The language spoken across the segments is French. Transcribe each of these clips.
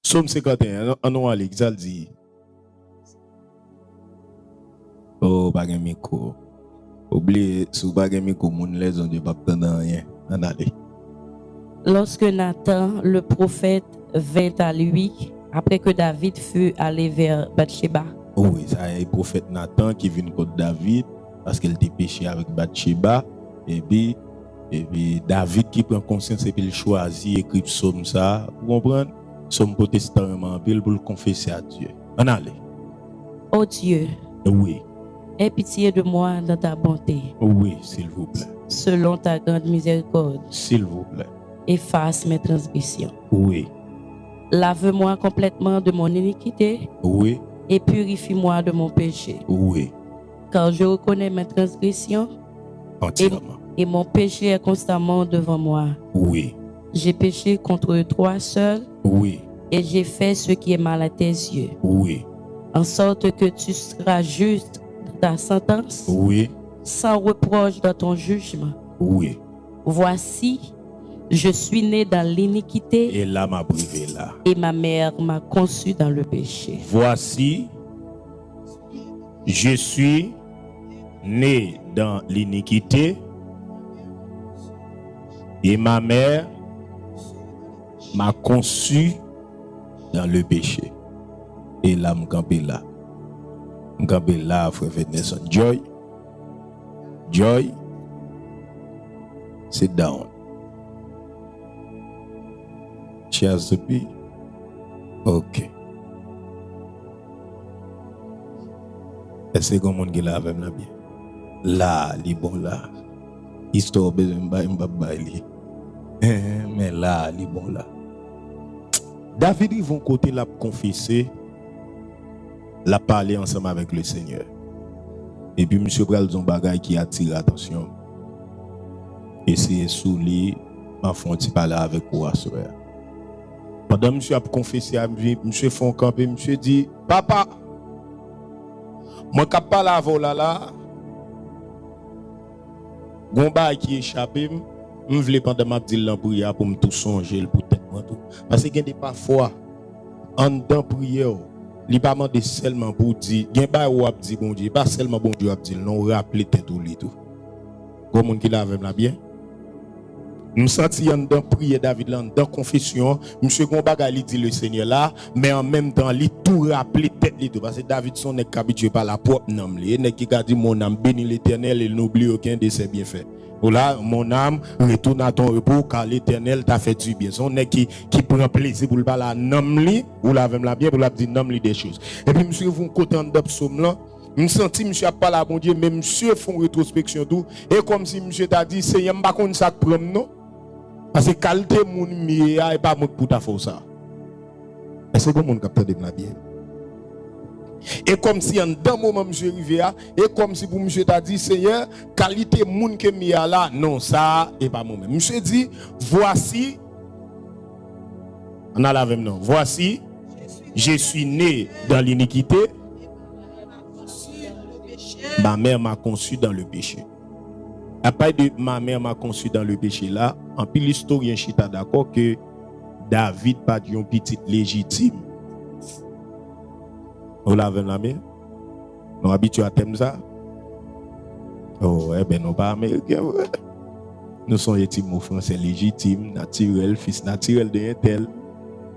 Somme 51, en nous aller, ça dit. Oh, bagay miko. Oubliez, sous bagay miko, moun les on dit pas pendant rien. En aller. Lorsque Nathan, le prophète, vint à lui, après que David fut allé vers Bathsheba. Oui, ça est le prophète Nathan qui vient contre David parce qu'il était péché avec Bathsheba. Et puis David qui prend conscience et puis il choisit écrit psaume ça. Vous comprenez? Psaume protestant pour le confesser à Dieu. On allez. Ô Dieu, Oui, aie pitié de moi dans ta bonté, oui, s'il vous plaît. selon ta grande miséricorde. S'il vous plaît. Efface mes transgressions. Oui, Lave-moi complètement de mon iniquité oui, et purifie-moi de mon péché. oui, Car je reconnais mes transgressions entièrement. et mon péché est constamment devant moi. Oui, J'ai péché contre toi seul oui, et j'ai fait ce qui est mal à tes yeux, oui, en sorte que tu seras juste dans ta sentence, oui, sans reproche dans ton jugement. oui. Voici, je suis né dans l'iniquité Et là, m'a privé là. et ma mère m'a conçu dans le péché. Voici, je suis né dans l'iniquité et ma mère m'a conçu dans le péché. Et là, je campé là. Je campé là, frère Nelson. Joy. Joy. Sit down. Cheers to be. Ok. Est-ce que mon qui là avec la bien? Là, li bon là. Histoire besoin m'ba li. Mais là, li bon là. David ils vont côté la confesser, la parler ensemble avec le Seigneur. Et puis monsieur pral son bagay qui attire l'attention. Et c'est sous lui m'a font parler avec moi soeur. Pendant monsieur a confessé à monsieur font camper, monsieur dit papa moi k'ap parler avant là gon bagay qui échappé me vle pendant m'a dit la prière pour me tout songer pour tête moi tout parce que des parfois en dedans prière li pas demander seulement pour dire gen ba ou ap dit bon Dieu pas seulement bon Dieu ap dit non rappeler tête ou li tout gon monde qui la avec la bien nous senti en dedans prière David là dans confession monsieur gon bagay li dit le Seigneur là mais en même temps li tout rappeler tête li tout parce que David son n'est habitué par la propre nom li n'est qui a dit mon âme bénit l'Éternel et n'oublie aucun de ses bienfaits. Voilà, mon âme retourne à ton repos car l'Éternel t'a fait du bien. Son nèg qui prend plaisir pour le parler nom li ou la même la bien pour la dire nom li des choses. Et puis monsieur vous côté en psaume là, me senti monsieur a parlé à bon Dieu mais monsieur font rétrospection tout et comme si monsieur t'a dit Seigneur m'pa konn ça prendre non parce que qualité moun mieux et pas moi pour ta faire ça. Est-ce que mon capteur de la bien? Et comme si en d'un moment monsieur arrivé et comme si pour monsieur t'a dit Seigneur qualité moun que mi a là non ça et pas moi même monsieur dit voici on a la même non voici je suis né dans l'iniquité ma mère m'a conçu dans le péché. Après de ma mère m'a conçu dans le péché là en pile l'historien chita d'accord que David pas un petit légitime. Vous l'avez la main? Nous habitués à thème ça? Oh, eh ben, nous pas américains. Nous sommes des mots français légitimes, naturel, fils naturel d'un tel,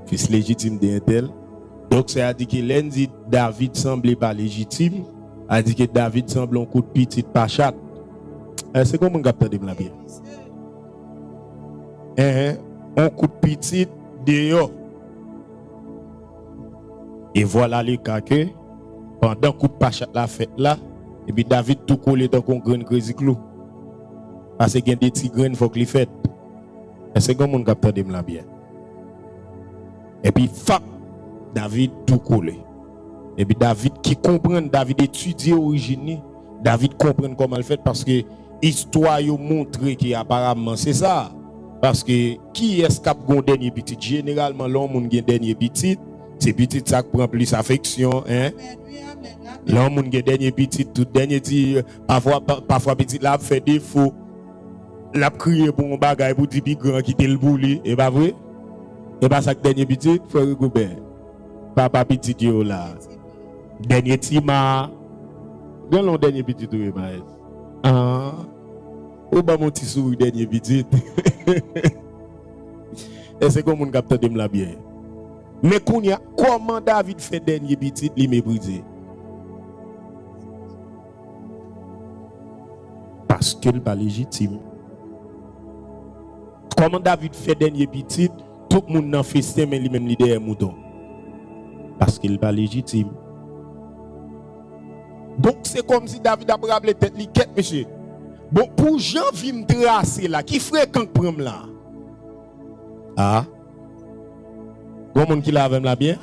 fils légitime d'un tel. Donc, ça a dit que lundi, David semblait pas légitime, a dit que David semble un coup de petit pas chat. C'est comme un capteur de la bien. Un coup de petit dehors. Et voilà le cas que pendant coup de pachat la fête là, et puis David tout collé dans un grain crazy clou. Parce qu'il y a des petits grains faut qu'il fait. Et c'est comme mon capteur de la bien. Et puis fap David tout collé. Et puis David qui comprend, David étudie origine, David comprend comment le fait parce que histoire yo montre que apparemment c'est ça. Parce que qui est-ce qui a un dernier petit? Généralement l'homme qui a un dernier petit. C'est petit ça qui prend plus affection, hein. L'homme qui a dernier petit, tout dernier dit, parfois petit là fait défaut. L'a crié pour un bagage pour dire grand qui te le bouli, et pas vrai? Et pas ça que dernier petit, frère Goubert. Papa petit yo là. Dernier tima. Dans le dernier petit tout est maïs. Ah. Ou ba mon petit sourire dernier petit. Et c'est comme on capte de la bien. Mais comment David fait dernier petit li méprisé? Parce qu'il pas légitime. Comment David fait dernier petit, tout le monde n'a fait ça, mais lui-même l'idée est mouton. Parce qu'il pas légitime. Donc c'est comme si David a rappelé tête li quête monsieur. Bon pour Jean vim tracer là, qui fréquente prendre là. Ah. Bon monde qui l'a là bien.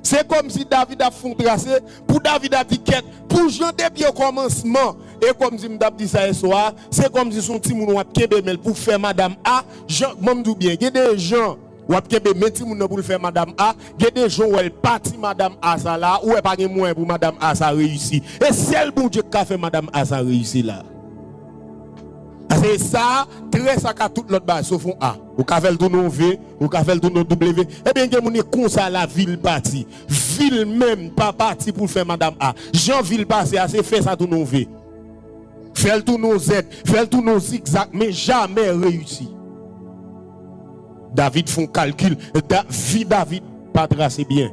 C'est comme si David a fond tracé pour David a dit quête pour Jean depuis au commencement. Et comme si m'dap dit ça ce soir, c'est comme si son petit moun wap kebe mel pour faire madame A, Jean m'dou bien, il y a des gens wap kebe meti moun pour faire madame A, il y a des gens où elle parti madame A ça là, ou elle pas gen moyen pour madame A ça réussi. Et celle bon Dieu qui a fait madame A ça réussi là. C'est ça, très ça ka tout l'autre bas sauf A. Ou ka fait le tournon V, ou ka fait le tournon W. Eh bien gen moun comme ça la ville parti. Ville même pas parti pour faire madame A. Jean ville passé assez fait ça tournon V. Fait le tournon Z, fait le tournon zigzag, mais jamais réussi. David font calcul, vie David pas tracé bien.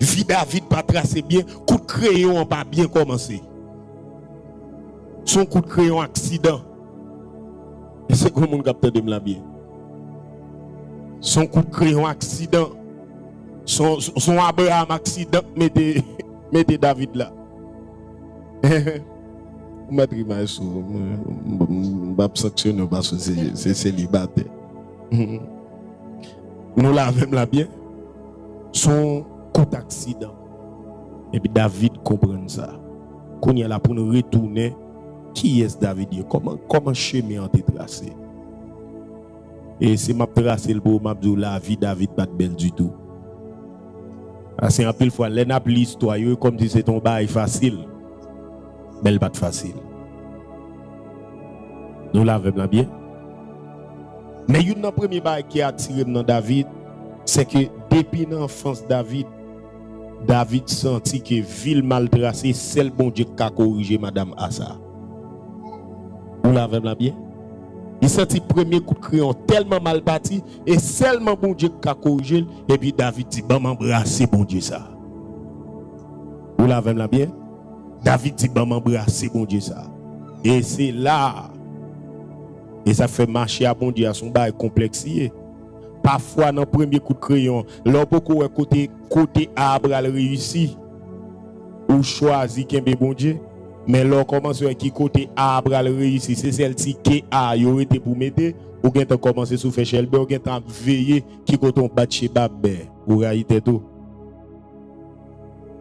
Vie David pas tracé bien, coup de crayon pas bien commencé. Son coup de crayon accident. Et c'est comme on capte de la bien. Son coup de crayon accident. Son Abraham accident mettez David là. Mettre image sur m'a sanctionner parce que c'est célibataire. Nous l'avons là bien. Son coup d'accident. Et puis David comprend ça. Quand il est là pour nous retourner, qui est David? Comment chemin a été tracé? Et c'est m'a tracé le beau m'a dit la vie David pas belle du tout. Parce qu'un pile fois les n'a l'histoire comme si c'est ton bail facile. Belle pas facile. Nous l'avons bien. Mais une premier bail qui a attiré dans David, c'est que depuis l'enfance David sentit que ville mal tracée, c'est le bon Dieu qui a corrigé madame Asa. Nous l'avons bien. Il sentit premier coup de crayon tellement mal parti et seulement bon Dieu qui a corrigé et puis David dit bon m'embrasser bon Dieu ça. Nous l'avons bien. David dit bon m'embrasser bon Dieu ça. Et c'est là et ça fait marcher à bon Dieu à son bail complexifié. Parfois dans le premier coup de crayon, l'on peut côté arbre à réussi ou choisi qu'un bon Dieu. Mais l'on commence à qui côté arbre à réussi, c'est celle-ci qui a été pour mettre ou bien t'as commencé sous faire chelbe ou bien t'as veillé qui côté on bat chez babé ou réalité tout.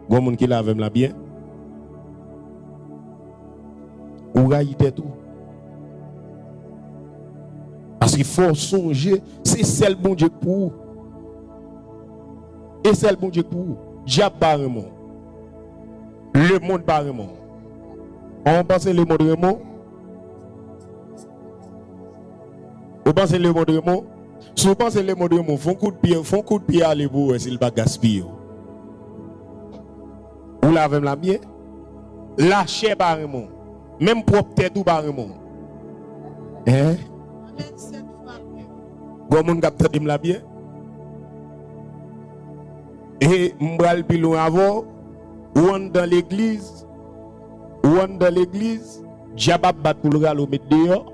Gon monde qui lave la bien. Ou réalité tout. Parce qu'il faut songer, c'est celle bon Dieu pour. Et celle bon Dieu pour. Diable barrement. Le monde barrement. On pense le monde Raymond. On pense le monde Raymond. Si vous pensez le monde Raymond, font coup de pied à l'évo s'il va gaspiller. Ou l'avez la bien. Lâchez par Raymond. Même propre tête ou par Raymond. Hein? Bon monde capte de la bien. Et m'bral pilon avant ou dans l'église. Ou dans l'église, diable bat pour le ralo mettre dehors.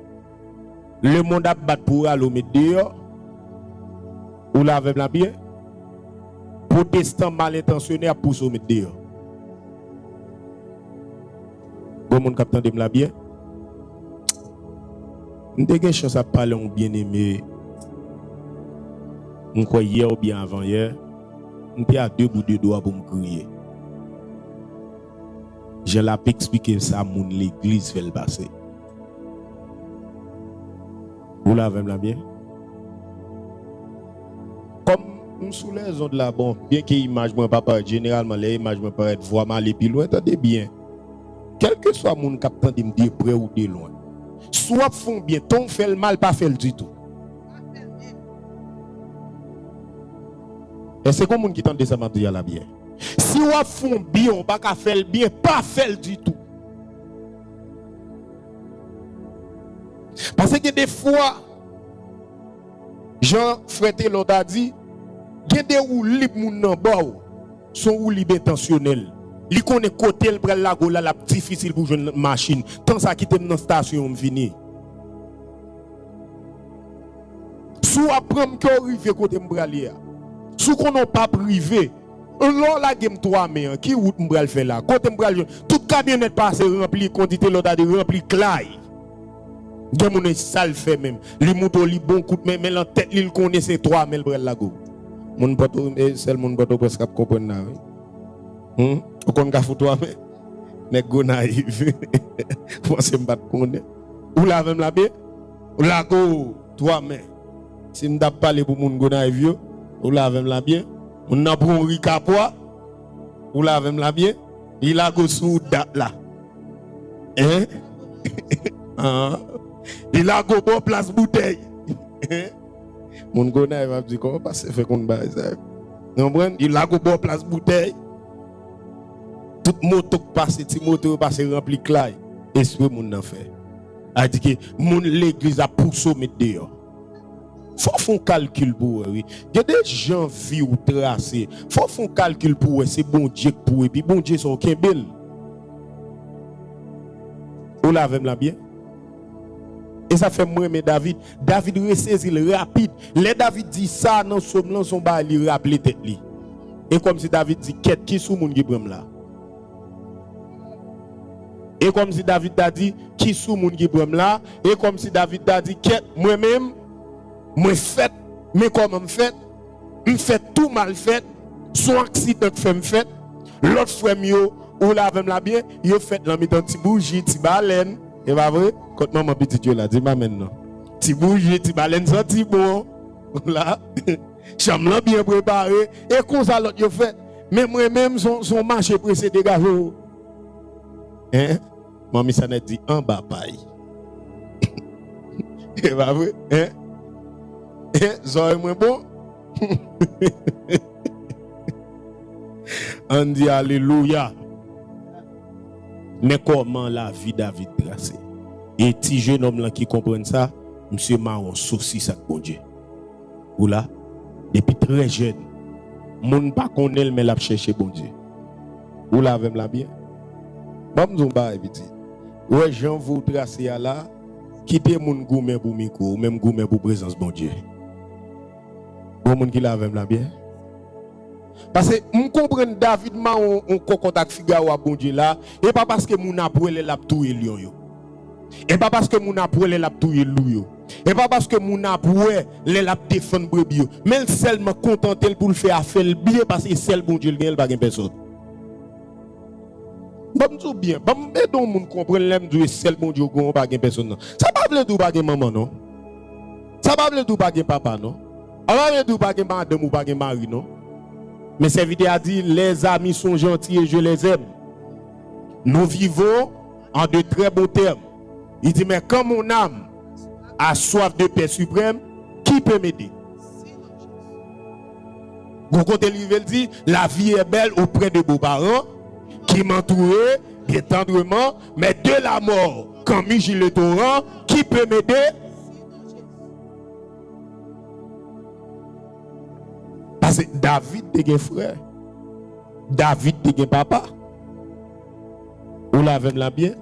Le monde a bat pour ralo mettre dehors. Ou l'avez la bien. Protestant mal intentionné à pousser mettre dehors. Bon monde capte de la bien. M'te gen chance à parler on bien aimé. On croit hier ou bien avant hier. M'te à deux bouts de doigts pour me crier. Je l'ai expliqué ça à l'église fait le passer. Vous l'avez bien? Comme sous les ondes là, bon, bien que l'image ne pas paraître, généralement, les images ne paraître vraiment aller plus loin, attendez bien. Quel que soit mon capitaine de me dire près ou de loin. Soit font bien, ton fait le mal, pas fait le du tout. Et c'est comme on qui tente ça m'a dit là bien. Si on font bien, on pas qu'à faire le bien, pas faire du tout. Parce que des fois, Jean Frère l'autre a dit, il y a des ou libres moun nan ba ou, sont ou libres intentionnels. Li connaît côté le bral la go la difficile pour joindre machine. Tant ça quitte dans station on fini. Sou apprendre que arrive côté m'bralia. Sou qu'on n'a pas privé. Là la game 3 mais qui route m'bral fait là. Côté m'bral tout camionnette passé rempli quantité l'autre a rempli clay. Gen moun sale fait même. Li moto li bon coup mais la tête li connaît c'est 3 mais le bral la go. Mon bateau seul mon bateau presque comprendre là. Ou kon ka fouto mais nek go naïf. Pense m'bat connaît. Ou la même la bien. Ou la go 3 mais si m'd'a parler pour moun go naïf yo, ou la même la bien. On n'a pas un ricapois. Ou la même la bien. Il a go sous date là. Hein? Il a go bon place bouteille. Mon gona va dire comment passer fait qu'on bail ça. Comprendre? Il a go bon place bouteille. Tout moto passe, petit moto passe rempli clay. Et ce que mon en fait. A dit que mon l'église a poussé mettre dehors. Faut faire un calcul pour oui. Il y a des gens qui vivent ou tracés. Faut faire un calcul pour c'est bon Dieu pour et puis bon Dieu sont aucun bel. Ou la même la bien. Et ça fait moi mais David ressaisi rapide. Les David dit ça dans son bas il rappelle tête li. Et comme si David dit quête qui sous moun qui prend là. Et comme si David a dit qui sous moun qui prend là et comme si David a dit quête moi-même moi fait mais comment me fait tout mal fait son accident fait me fait l'autre frère yo ou la même la bien yo fait dans mi-temps petit bougie petit baleine et pas vrai quand maman petit Dieu là dis moi maintenant petit bougie petit baleine sorti bon là chambre là bien préparé et comme ça l'autre yo fait mais moi même son marché pressé dégagé hein maman ça net dit en bas paille et pas vrai hein Zoé moins bon. On dit alléluia. Mais comment la vie David tracée? Et petit jeune homme là qui comprend ça, monsieur Maron saucisse avec bon Dieu. Ou là, depuis très jeune, moun pas connaît mais l'a chercher bon Dieu. Ou là même la bien. Bon nous ba petit. Ouais, Jean vous tracer là, quitter moun goumé pour micro, même goumé pour présence bon Dieu. Bon monde qui la même la bien. Parce que on comprend David ma on contact Figaro à bon Dieu là et pas parce que mon a pour la touyer lion yo. Et pas parce que mon a pour la touyer loup yo. Et pas parce que mon a pour les la défendre brebis yo, mais seulement contenté pour le faire affaire bien parce que seul bon Dieu le gagne pas personne. Bon tout bien, bon donc moun comprendre l'aime Dieu seul bon Dieu gagne pas personne. Ça pas veut dire pas maman non. Ça pas veut dire pas papa non. Alors, ne pas que madame ou pas que mari, non? Mais cette vidéo a dit, les amis sont gentils et je les aime. Nous vivons en de très beaux termes. Il dit, mais quand mon âme a soif de paix suprême, qui peut m'aider? Il dit, la vie est belle auprès de beaux parents qui m'entouraient bien tendrement, mais de la mort, quand Migil le torrent, qui peut m'aider? Parce que David est un frère. David est un papa. Ou la même la bien.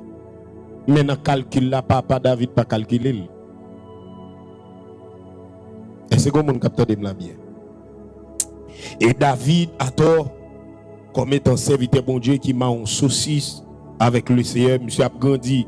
Mais dans le calcul là, papa David pas calculé. Et c'est comme on capte de la bien. Et David a tort comme étant serviteur bon Dieu qui m'a un saucisse avec le Seigneur. Monsieur a grandi.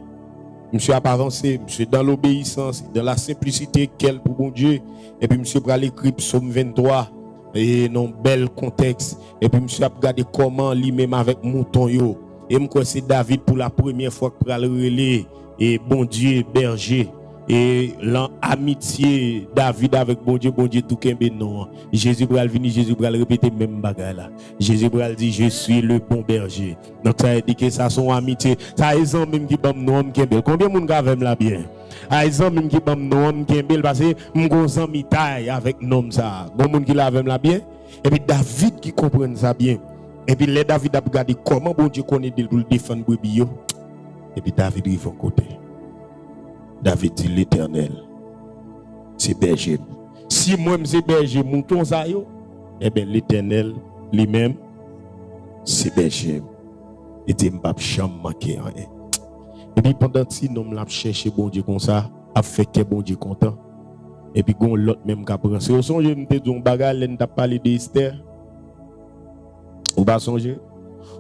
Monsieur a avancé. Monsieur dans l'obéissance, dans la simplicité qu'elle pour bon Dieu. Et puis monsieur a l'écrit psaume 23. Et non bel contexte et puis monsieur a regardé comment lui-même avec mouton yo et me crois c'est David pour la première fois pour aller relais et bon Dieu berger et l'amitié David avec bon Dieu tout kembe non Jésus va venir Jésus va répéter même bagarre là Jésus va dire je suis le bon berger donc ça veut dire que ça son amitié ça ils ont même qui bam non kembe combien moun ga même là bien ils ont même qui bam non kembe parce que m'gon ami taille avec nom ça bon moun qui la même là bien Et puis David qui comprend ça bien. Et puis les David a regardé comment bon Dieu connaît pour le défendre brebis yo. Et puis David arrive en côté. David dit l'Éternel, c'est berger. Si moi c'est berger mouton ça yo, eh bien l'Éternel lui-même c'est berger. Et dit m'pa jamais manquer rien. Et puis pendant que nous l'a cherché bon Dieu comme ça, a fait que bon Dieu content. Et puis gon l'autre même qui prend. C'est au songe m'te dit un bagage là n'a parlé d'Esther. Ou pas songer.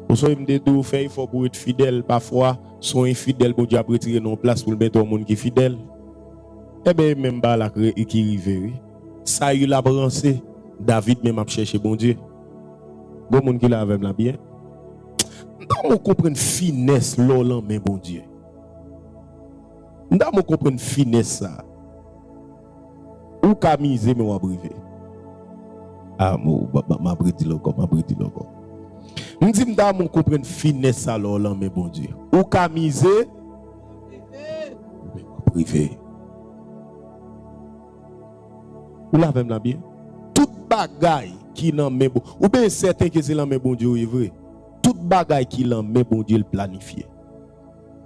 Au songe m'te dit faire il faut pour être fidèle parfois, sont infidèles bon Dieu a retirer non place pour mettre au monde qui est fidèle. Eh ben même pas la qui rive. Ça il a brancé. David même a cherché bon Dieu. Bon monde qui l'a avec la bien. Nous comprenons finesse là mais bon Dieu. Nous comprenons finesse ça. Ou camiser mais ou abriver. Ah m'a bridi loco, m'a bridi loco. Nous dit nous comprenons finesse ça là mais bon Dieu. Ou camiser mais abriver. Ou la même la bien. Tout bagaille qui n'en met bon. Ou bien certain que c'est là mais bon Dieu est vrai. Tout bagaille qui l'en met bon Dieu le planifié.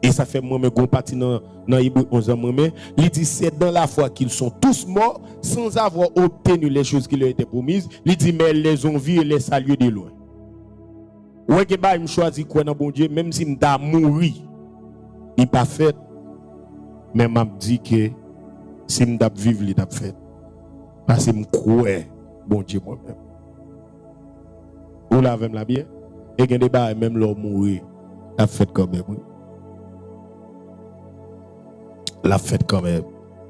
Et ça fait moi-même qu'on partit dans Hébreux 11 ans moi-même, il dit c'est dans la foi qu'ils sont tous morts sans avoir obtenu les choses qui leur étaient promises. Il dit mais ils les ont vus et les salués de loin. Ouais que bah il choisit quoi dans bon Dieu même si m'ta mouri. Il pas fait mais m'a dit que si m'ta vivre il t'a fait. Parce que m'croire bon Dieu moi-même. Ou la même la bien et il y a des bails même leur mourir la fête quand même. La fête quand même.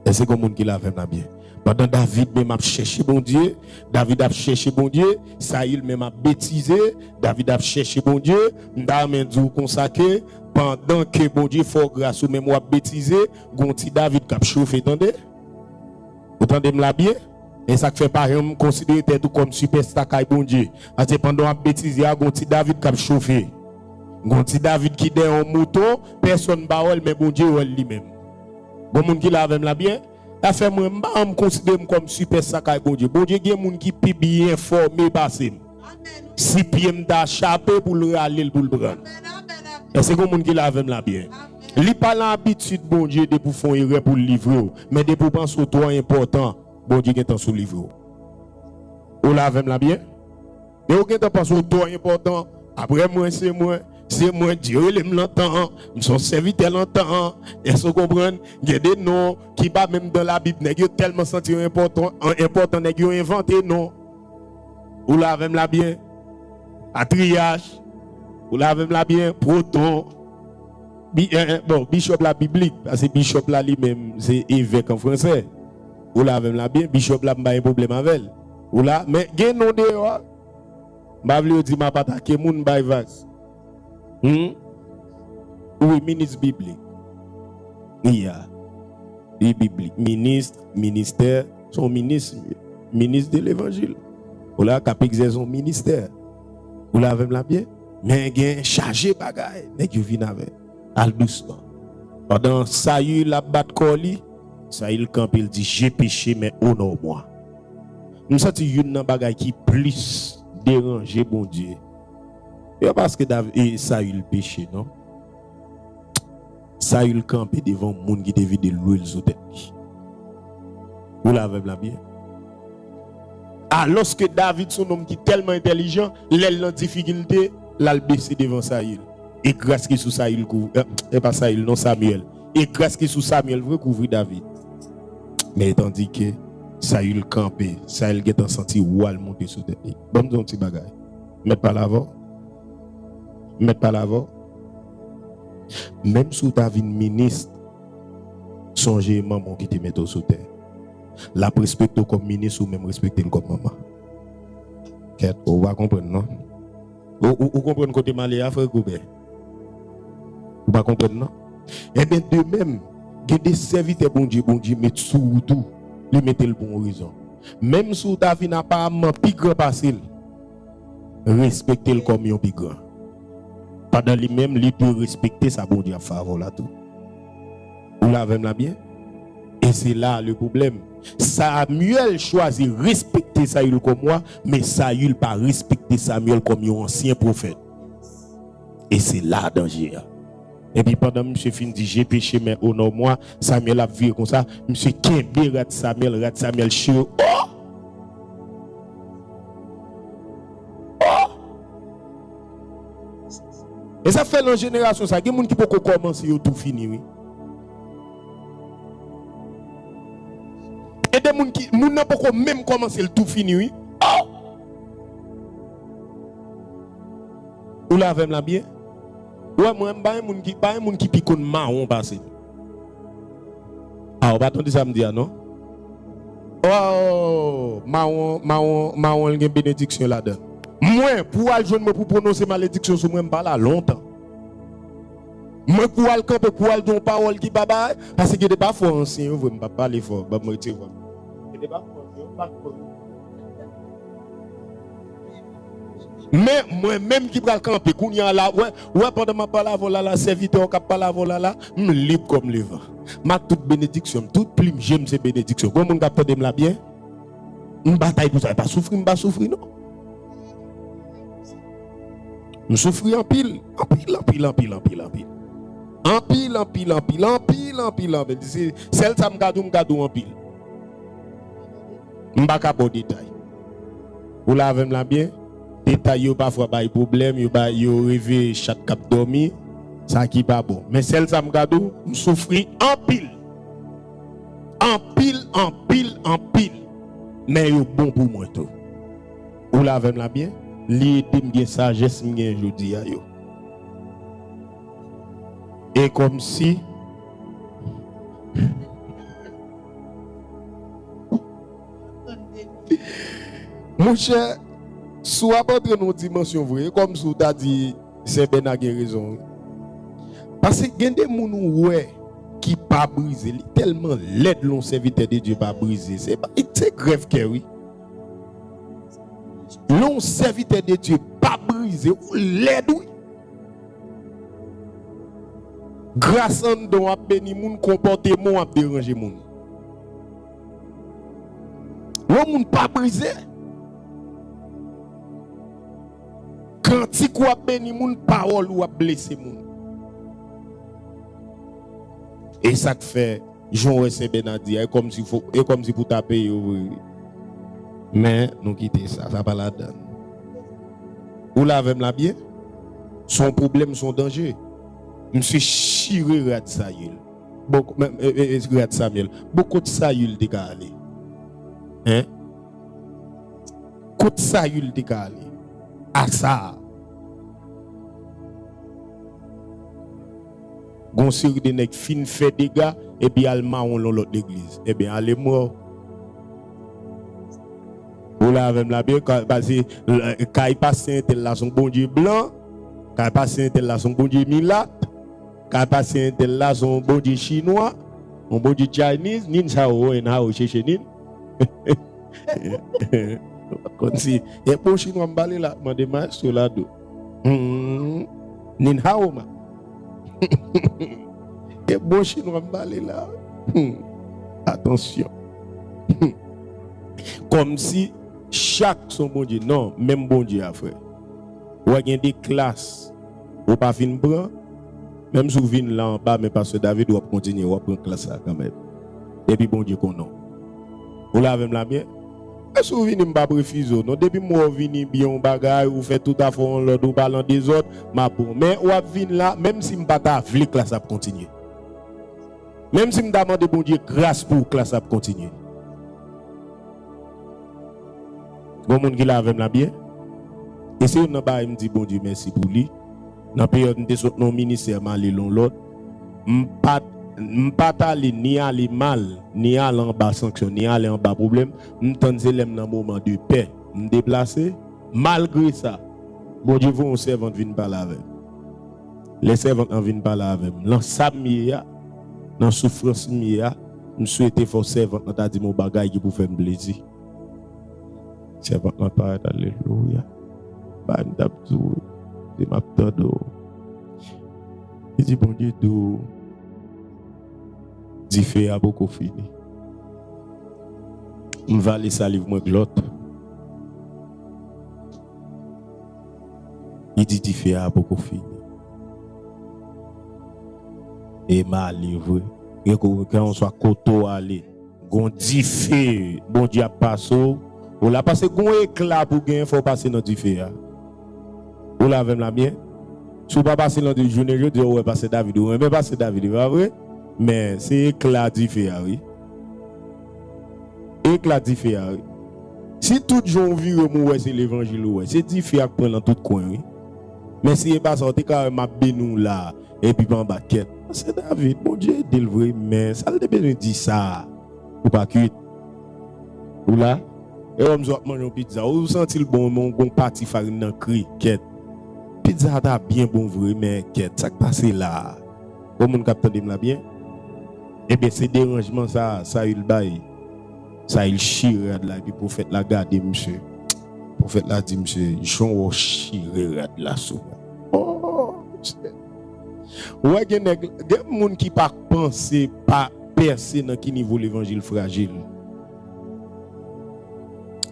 Et c'est comme monde qui l'a fait bien. Pendant David même a cherché bon Dieu, David a cherché bon Dieu, Saïl même a bêtisé, David a cherché bon Dieu, m'dame dit consacré pendant que bon Dieu fort grâce ou même a bêtisé, gonti David qui a chauffé attendez. Vous entendez me la bien? Et ça fait pas me considérer tout comme superstar kay bon Dieu. Parce que pendant a bêtisé gonti David qui a chauffé. Gonti David qui est en mouton, personne parole mais bon Dieu lui-même. Bon monde qui l'a la bien, a fait moi me considère comme super sakay bon Dieu. Bon Dieu il y a monde qui pi bien formé passé. Si pied m'ta chapé pour le aller pour le prendre. Et c'est comme monde qui l'a la bien. Li pas l'habitude bon Dieu de pour faire erreur pour le livrer, mais de pour penser au toi important, bon Dieu est en sous livre. Ou la bien? Et au temps penser au toi important, après moi c'est moi, Dieu il m'entend, nous sommes serviteurs longtemps, et vous comprenez, il y a des noms qui pas même dans la Bible, ils tellement senti important, ils ont inventé non. Ou la bien, Atriage, ou la bien, Proton, bon, Bishop la biblique, parce que Bishop là lui-même, c'est évêque en français. Ou la bien, Bishop là, pas un problème avec. Ou là, mais il y a un nom de moi, je dis, ma patake, moun bay vas. Oui, ministre biblique. Il y a des bibliques. Ministre, ministère, son ministre de l'évangile. Ou là, qui exerce son ministère. Ou là, avec la bien. Mais il y a un chargé bagaille. Mais qui vient avec. Al doucement. Pendant ça, il a battu Koli. Ça, il campe, il dit j'ai péché, mais honore-moi. Nous sentons une bagaille qui plus déranger bon Dieu. Et parce que David Saül péché, non? Saül campé devant le monde qui devait de l'huile sous tête. Vous l'avez bien? Ah, lorsque David, son homme qui est tellement intelligent, l'aile en difficulté, l'a baissé devant Saül. Et grâce qui sous Saül couvre, et pas Saül, non Samuel. Et grâce qui sous Samuel veut couvrir David. Mais tandis que Saül campé, Saül qui est senti oual monter sous tête. Bon, un petit bagage. Mettez pas l'avant. Mettez pas l'avant. Même sous ta vie ministre, songez maman qui te met sous terre. La respecte comme ministre ou même respecter comme maman. On va comprendre, non? Vous comprenez côté malé frère Goubert? Vous va comprendre, non? Et bien de même, il y a des serviteurs bon Dieu mettent sous tout, lui mettez le bon horizon. Même sous ta vie n'a pas un plus grand facile, respectez-le comme un plus grand. Pendant lui-même, il peut respecter sa bon Dieu à faveur là tout. Vous l'avez la bien? Et c'est là le problème. Samuel choisit respecter Saül comme moi, mais Saül pas respecter Samuel comme un ancien prophète. Et c'est là le danger. Et puis pendant que monsieur fin dit j'ai péché mais honore-moi, Samuel a vu comme ça, monsieur Kembe rat Samuel chou. Oh! Oh! Et ça fait dans génération ça, il y a des gens qui peuvent commencer et tout fini oui. Et des gens qui n'ont pas même commencé le tout fini oui. Oh! Vous l'avez là bien? Ouais, moi, je ne pas un monde qui pique un marron passé. Ah, on va attendre ça me dire, non? Oh, marron, il y a une bénédiction là-dedans. Moi, pour aller jouer pour prononcer malédiction sur moi, je parle là longtemps. Moi, pour aller camper, pour aller donner parole qui baba, parce que il n'est pas fort ancien, vous ne pas parler fort, je vais me retirer. Il n'est pas fort, mais moi-même qui prends camper, qu'on y a là, ouais, pendant ma parole là, serviteur qui parle là, je suis libre comme le vent. Ma toute bénédiction, toute plume, j'aime ces bénédictions. Comment on capte de la bien? Une bataille pour ça, pas souffrir, pas souffrir, non? Je souffre en pile. Celle ça me garde en pile. Je ne vais pas bon détail. Vous l'avez là bien? Détail parfois pas de problème, yo rêver chaque cap dormi, ça qui pas bon. Mais celle ça me garde, je souffre en pile. En pile. Mais yo bon pour moi tout. Vous l'avez là bien? Li était bien sagesse bien jodi a yo. Et comme si mon cher, soit pas de nos dimensions vraies, comme si tu as dit, c'est Ben a raison. Parce que il y a des gens qui pas brisé, tellement l'aide l'on serviteur de Dieu pas brisé. C'est grave que oui. L'on serviteur de Dieu pas brisé, ou l'aide oui. Grâce à nous, a béni moun, comportement a dérangé moun. L'on pas brisé. Quand tu quoi béni moun, parole ou a blessé moun. Et ça fait, Jean Wessé Benadi, et comme si pour taper, mais nous quittons ça, ça va la donne. Vous l'avez la bien? Son problème, son danger. Monsieur chiré Rat Samuel. Rat Samuel. Beaucoup de Samuel de aller. Hein? Côte Samuel de aller. À ça. Gon série de nèg fin fait dégâts et puis allemand on l'autre l'église. Eh bien allez mort. Vous l'avez la bien parce que quand il passe tel là son bon Dieu blanc, quand il passe tel là son bon Dieu milat, quand il passe tel là son bon Dieu chinois, mon bon Dieu Chinese, nin sao en hao chez nin. Comme si et pour chinois m'balé là, m'en démarche sur la dos. Nin hao ma. Et bon chinois m'balé là. Attention. Comme si chaque son bon Dieu, non, même bon Dieu a fait. Ou il y a des classes, ou pas fin prendre, même si vous venez là en bas, mais parce que David doit continuer, ou prendre classe là quand même. Depuis bon Dieu qu'on a. Vous l'avez la bien? Est-ce que vous venez pas refuser? Non, depuis moi venez bien en bagaille, vous faites tout à fait en l'ordre, ou parlant des autres, ma bon. Mais ou venez là, même si je ne pas ta classe à continuer. Même si je demande bon Dieu grâce pour classe à continuer. Bon monde qui l'a la bien. Et si on n'a pas dit bon Dieu merci pour lui. Dans la période de son ministère aller l'autre, m'pas aller ni aller mal, ni aller en bas sanction, ni aller en bas problème, m'tendre l'aime dans moment de paix, me déplacer malgré ça. Bon Dieu vous un servant vienne parler avec. Les servants en viennent parler avec. Dans sa mia, dans souffrance mia, me souhaiter for servant t'a dit mon bagage qui pour faire plaisir. Servant n'a pas alléluia. Bah m'dabdou, de m'abdodo. Il dit bon Dieu d'où dit fait a beaucoup fini. On va aller ça livre moi de l'autre. Il dit tu fais à beaucoup fini. Et ma livre, quand on soit koto aller, gon dit fait, bon Dieu a passé, ou la passé gon éclat pour gagner, faut passer dans du fait. Ou la même la bien. Si vous pas passer dans du journée, je dis ouais passer David, ou même passer David, pas vrai? Mais c'est éclat du fait, oui. Éclat du fait, oui. Si tout gens vivent ouais c'est l'évangile ouais, c'est du fait à prendre dans tout coin, oui. Mais si il pas sorti quand m'a bénou là et puis en baquette. C'est David, mon Dieu, délivré, mais ça le besoin de dire ça. Ou pas cuit. Ou là, et on me mange une pizza. Ou senti le bon parti farine dans cricket. Pizza ta bien bon vrai, mais quête, ça qui passe là. Au monde capte là bien. Eh bien, c'est dérangement ça il bail. Ça il chire là, puis prophète la garde monsieur. Prophète là dit monsieur, Jean chire là sous. Oh, ouais, il y a des gens qui pas penser, pas percer dans quel niveau l'évangile fragile.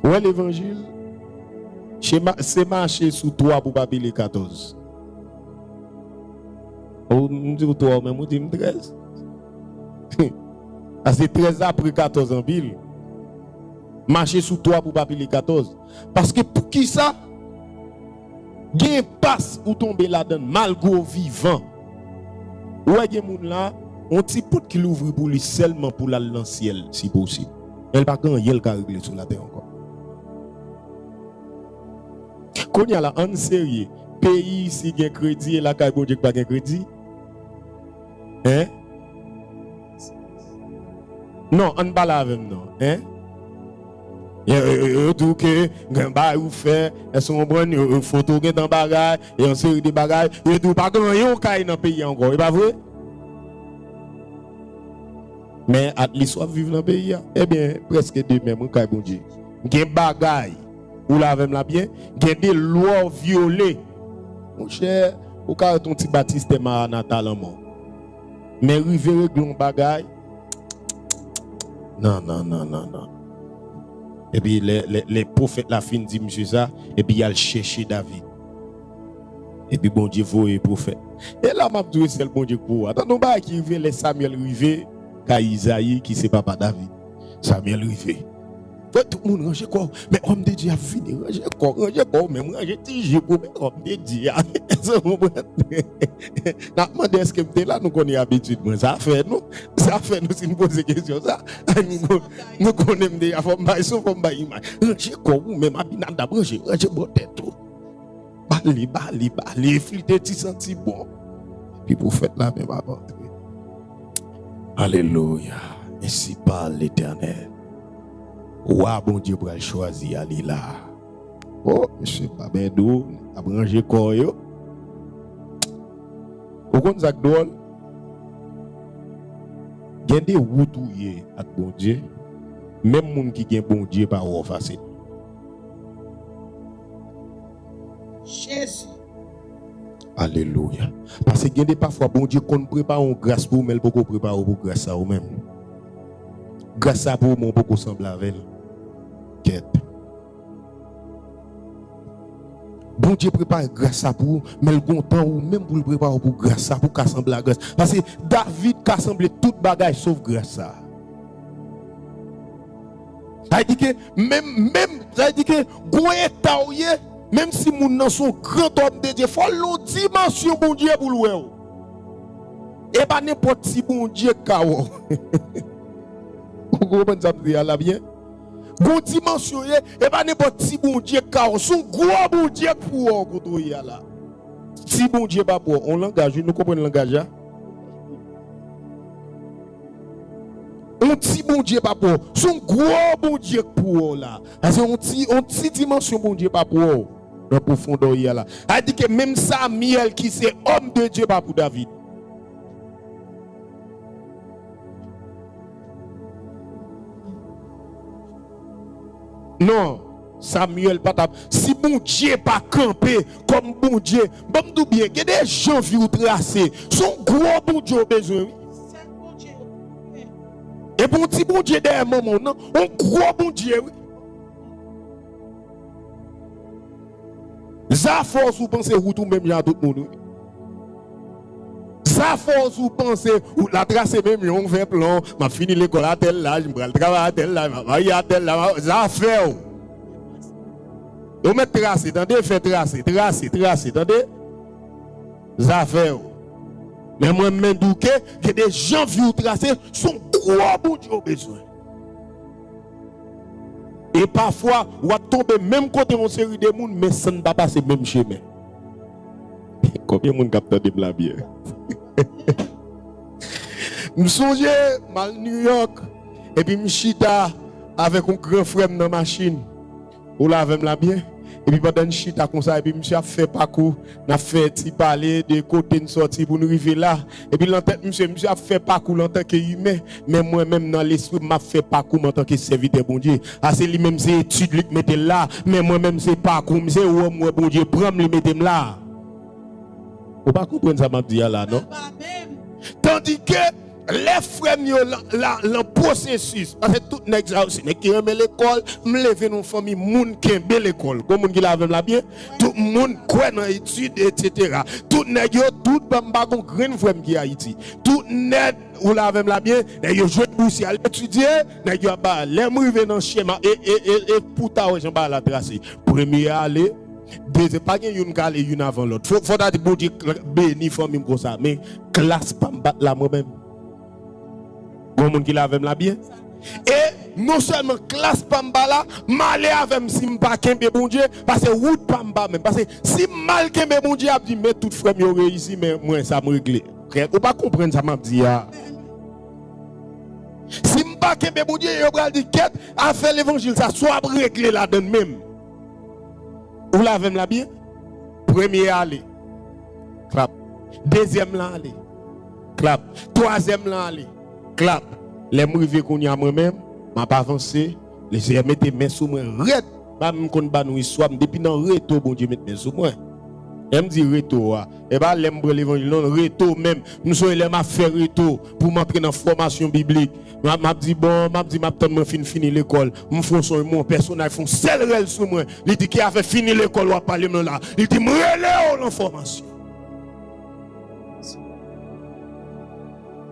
Ouais, l'évangile, c'est marcher sous toi pour pas payer 14. Ou me dit toi même ou dit 13. C'est 13 après 14 en ville. Marcher sous toi pour pas payer 14. Parce que pour qui ça? Gen passe ou tomber là-dedans malgré vivant. Ouais, gen moun là, on petit pote qui l'ouvre pour lui seulement pour la dans ciel si possible. Elle pas quand il ka régler sur la terre encore. Quand y a la en sérieux, pays si gen crédit et la ka bon Dieu pas gen crédit. Hein? Non, on pas la avec non, hein? Et tout que gamba ou fait elles sont bonnes photo dans bagage et en série de bagages et tout pas grand yon kay dans pays encore c'est pas vrai mais à l'histoire vivre dans pays eh bien presque de même kay bon Dieu gen bagage ou la même la bien gen des lois violées mon cher ou ka ton petit baptiste Maranatha l'amour mais river régler bagage non. Et puis les prophètes la fin dit monsieur ça et puis il a cherché David. Et puis bon Dieu voye prophète. Et là m'a dit c'est le bon Dieu pour. Attends pas qui rive les Samuel rive ka Isaïe qui c'est papa David. Samuel rive. Tout le monde range quoi mais homme de Dieu a fini range quoi même range tige pour mais homme de Dieu. N'a demandé est-ce que m'était là nous connait habitude moi ça fait nous si nous poser question ça nous connaissons déjà faut bailler image range quoi même abinada range bon tête tout bali filter ti senti bon puis pour faire là même avant alléluia ainsi parle l'Éternel. Ouah, bon Dieu pour choisir aller là. Oh, monsieur Babedou, a branché quoi yo? Au compte ça drôle. Il y a des routouillés à bon Dieu. Même moun qui gen bon Dieu pas ou facile. Jésus. Alléluia. Parce que des parfois bon Dieu qu'on prépare une grâce pour mais beaucoup préparer pour grâce à vous même. Grâce à pour mon beaucoup semble avec quête. Bon Dieu prépare grâce à pour mais le bon temps ou même pour le préparer pour grâce à pour qu'assembler la grâce parce que David qu'a assemblé toute bagage sauf grâce à. Ça dit que même ça dit que goye même si moun nan son grand homme de Dieu faut l'autre dimension bon Dieu pour louer. Et pas n'importe si bon Dieu kao. Vous comprenez ça bien? Gon dimension et pas n'importe si bon Dieu kao son gros bon Dieu pour ko là. Si bon Dieu pas pour on langage nous comprenons le langage là. On petit bon Dieu pas pour son gros bon Dieu pour là. Parce on petit dimension bon Dieu pas pour dans profondeur là. A dit que même Samuel qui c'est homme de Dieu pas pour David. Non, Samuel pas si bon Dieu pas campé comme bon Dieu, bon tout bien, il y a des gens qui tracé, son gros bon Dieu besoin. Et pour un petit bon Dieu derrière maman, non, on croit bon Dieu. Ça force ou penser ou tout même à tout le monde. Ça force ou penser ou la trace même on fait plan, m'a fini l'école à tel là, je me travailler à tel là, m'a marié à tel là, ça fait. On met tracer, attendez, fait tracer, attendez. Ça fait. Mais moi-même, que des gens viennent tracer, sont gros bon Dieu besoin. Et parfois, on va tomber même côté mon série de monde, mais ça ne va pas passer même chemin. Combien de monde capte de la bière? Je me souviens, à New York, et puis je suis avec un grand frère dans la machine. On lave la bière. Et puis pendant chita comme ça, et puis monsieur a fait parcours, n'a fait petit parler de côté de sortie pour nous arriver là. Et puis monsieur a fait parcours en tant qu'humain, mais moi-même dans l'esprit m'a fait parcours en tant que serviteur bon Dieu. Ah c'est lui-même c'est étude lui mettez là, mais moi-même c'est parcours, c'est moi bon Dieu prend lui mettez là. Vous pas comprendre ça m'a dit là non? Tandis que les frères le processus parce que tout nèg ça aussi nèg qui aime l'école me lever dans famille moun qui aime l'école comme moun qui la veut la bien tout moun quoi dans études etc. tout nèg yo tout bamba gon grand frère qui Haïti tout nèg ou la veut la bien nèg yo jouer bourse à étudier nèg yo ba les river dans schéma et pour ta j'en ba la tracer premier aller deuxième pas une calé une avant l'autre faut dire bon Dieu béni famille comme ça mais classe pas battre la moi-même. Bon monde qui lave la bien. Et non seulement classe pamba là, malé avec si m'pa kembe bon Dieu parce que route pamba même parce que si mal kembe bon Dieu a dit mais tout frère yo réussi mais moi ça me régler. Ou pas comprendre ça m'a dit ah. Si m'pa kembe bon Dieu yo pral dit quête à faire l'évangile ça soit régler la donne même. Ou lave la bien. Premier aller. Clap. Deuxième là aller. Clap. Troisième là aller. Clap. Les mouvements qu'on y a moi-même, m'a pas avancé. Les yeux mettez main sous moi. Red. Pas même qu'on ba nous soit depuis dans reto bon Dieu mettre main sous moi. Elle me dit reto et bah l'aime l'évangile non reto même. Nous sommes les m'a faire reto pour m'entrer dans formation biblique. M'a dit bon, m'a dit m'a tellement fini l'école. Me font son mon personnage font seul réel sous moi. Il dit qui a fait fini l'école ou parler là. Il dit me relève en formation.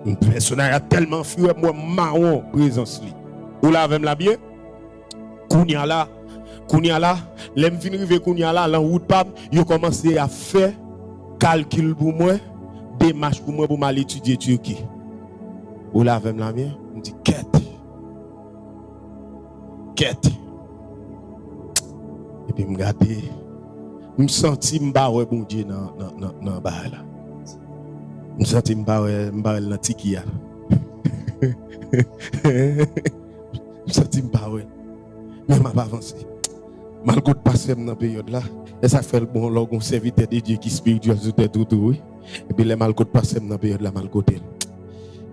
Un personnage a tellement fui moi marron présence li. Ou la même la bien. Kounya là, l'aime fin rive kounya là, en route pas, yo commencé à faire calcul pour moi, démarche pour moi pour m'aller étudier Turquie. Ou la même la bien, me dit quête. Et puis me regarder, me senti m'ba bon Dieu dans ba là. Je sens que je suis dans tiki. Je sens que je mais je ne pas avancé. Malgré passer dans la période là, et ça fait le bon logo serviteur de Dieu qui spirituel tout. Et puis les malgré passer dans la période là, malgré.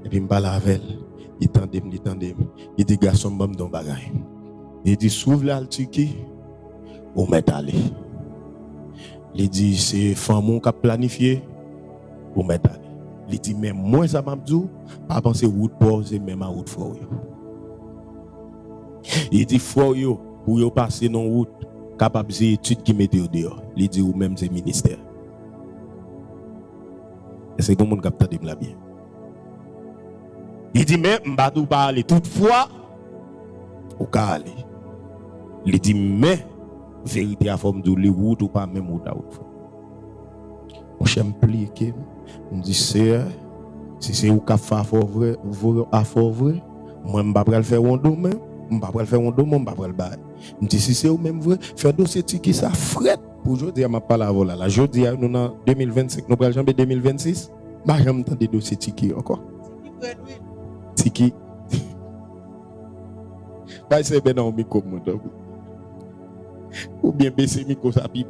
Et puis je parle avec elle. Il tendait. Il dit garçon, je dans bagaille. Il dit s'ouvre là le tiki, ou met aller. Il dit c'est femme qui a planifié, ou met aller. Il dit, mais moi, ça m'a dit, pas penser route pause et même à route fort. Il dit, fort, pour passer dans la route, capable d'études qui mettent au dehors. Il dit, ou même c'est ministère. Et c'est comme on capte de la bien. Il dit, mais je ne vais pas aller toutefois, au cas aller. Il dit, mais, vérité à forme de les routes ou pas même route à route. Mon cher me plique. Je dis, si c'est vous qui faites vrai, moi, je ne vais pas le faire un dos, mais je ne vais pas le faire un dos, je ne vais pas le faire. Je dis, si c'est vous même vrai, faire dossier qui ça frette. Pour aujourd'hui, je ne pas la voilà. Je dis, nous en 2025, nous allons en 2026, je ne vais pas des dossiers tiki encore. Tiki. Pas c'est bien dans le micro, ou bien baisser le micro, ça pipe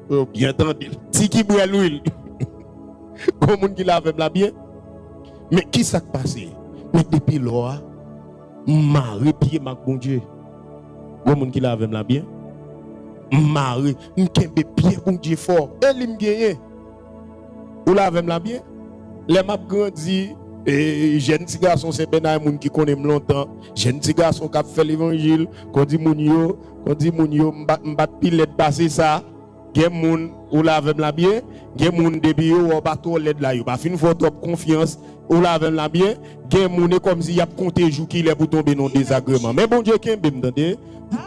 pour bien entendre. Tiki brûle l'huile. Comme on qui lave la bien. Mais qui s'est passé? Mais depuis là, Marie pied ma bon Dieu. Comme on qui lave la bien. Marie, m'kembe pied bon Dieu fort. Elle me gagne. Ou lave la bien. Les m'a grandi Et jeune petit garçon, c'est ben un monde qui connaît longtemps. Jeune petit garçon qui a fait l'évangile. Qu'on dit moun yo, m'bat pile passer ça. Gen moun ou la vem la bien, gen moun depuis yo ou bateau l'aide là yo. Ba fin faut trop confiance ou la vem la bien, gen moun comme si y a compté jour qui est pour tomber dans désagrément. Mais bon Dieu qui m'entendez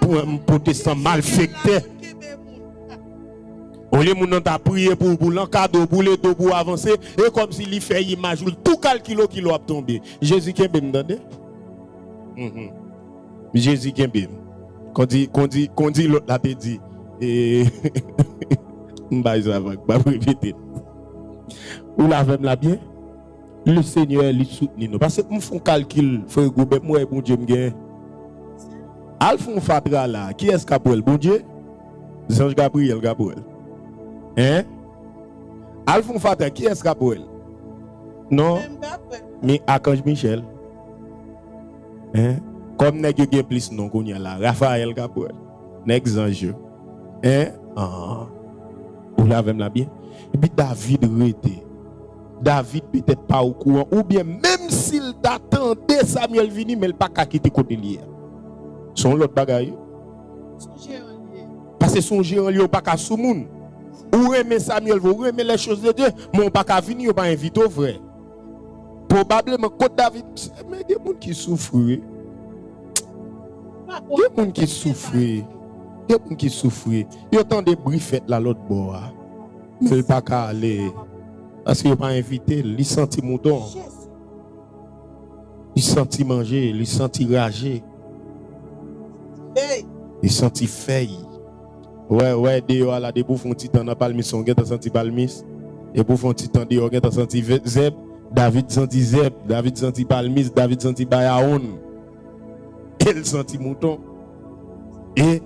pour un protestant malfecté. On les moun t'a prié pour l'encadrer pour les deux pour avancer et comme si il fait image tout kilo a tombé. Jésus qui m'entendez? Jésus qui qu'on dit l'autre là te dit et m'ba ça va pas répéter. Ou la vem la bien? Le Seigneur lui soutient nous parce que nous font calcul frère Goubet moi bon Dieu m'gain. Al font fatra là, qui est-ce Gabriel bon Dieu? Ange Gabriel. Hein? Al font fatra qui est-ce Gabriel? Non. Mais Archange Michel. Hein? Comme nèg gen plus non qu'on y a là, Raphaël Gabriel. Nèg ange. Hein? Ah. Ou la vem la bien? Et puis David rete. David peut-être pas au courant ou bien même s'il t'attendait Samuel vini mais il pas qu'à quitter côté lié. Son l'autre bagaille. Parce que son géant lié pas qu'à sous moun. Ou aimer Samuel, vous aimer les choses de Dieu, mais on pas qu'à venir, on pas inviter au vrai. Probablement côté David, mais il y a des gens qui souffrent. Il y a des gens qui souffrent. Il y a des gens qui souffrent. Il y a tant de briefettes là l'autre bord. Mais il pas qu'à aller. Parce qu'il n'a pas invité, il sentit mouton. Il sentit manger, il sentit rager. Il sentit feuille. Ouais, dehors là, des bouffons titan dans palmis, on a senti palmis. Des bouffons titan dehors, on a senti zeb. David senti zeb, David senti palmis, David senti bayaoun. Il sentit mouton. Et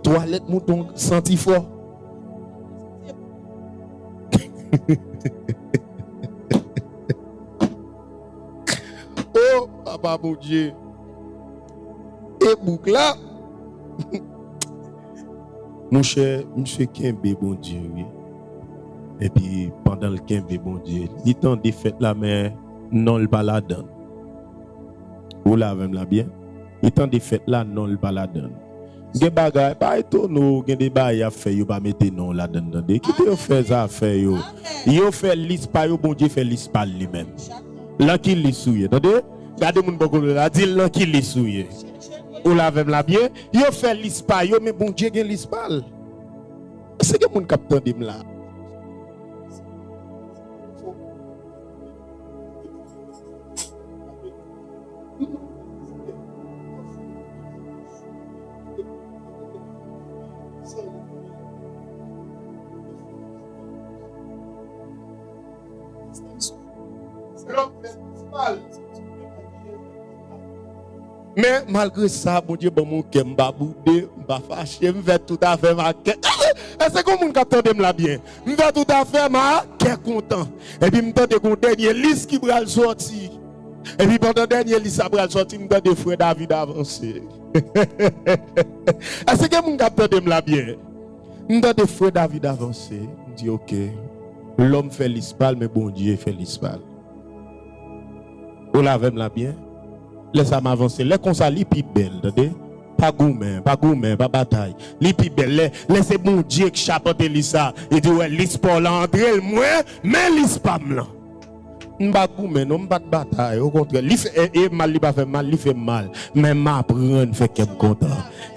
toilette mouton senti fort. Oh, papa mon Dieu. Et boucle là. Mon cher, monsieur Kembe, bon Dieu. Et puis, pendant le Kembe, bon Dieu, il temps de fête la mais non le baladon. Ou la même la bien. Il temps de fête là, non le baladon. Gen bagay pas étonné gen des bagay a fait yo pas mettre non là dedans qui te fait ça fait yo fait liste pas yo bon Dieu fait liste pas lui-même là qui li souillé attendez regardez moun beaucoup là dit là qui li souillé ou la même la bien yo fait liste pas yo mais bon Dieu gen liste pas c'est que moun capteur dim là mais malgré ça, mon Dieu, bon mon cœur m'a boudé, m'a fâché, m'a tout à fait ma cœur. Est-ce que mon capteur me l'a bien? M'a tout à fait ma cœur content. Et puis m'tende qu'on dernier liste qui va sortir. Et puis pendant dernier liste ça va sortir, m'tende frère David avancer. Est-ce que mon capteur me l'a bien? M'tende frère David avancer. Me dit OK. L'homme fait l'ispal mais bon Dieu fait l'ispal. Ou la vem la bien? Laisse m'avancer. Les comme ça, li pi belle, attendez? Pas gourmet, pas bataille. Li pi belle, laissez bon Dieu qui chapote li ça. Il dit ouais, l'ispa là entre moi, mais l'ispam là. M'pa gourmet, non m'pa bataille. Au contraire, li fait mal, li pas fait mal, li fait mal. Mais m'apprendre fait qu'elle content.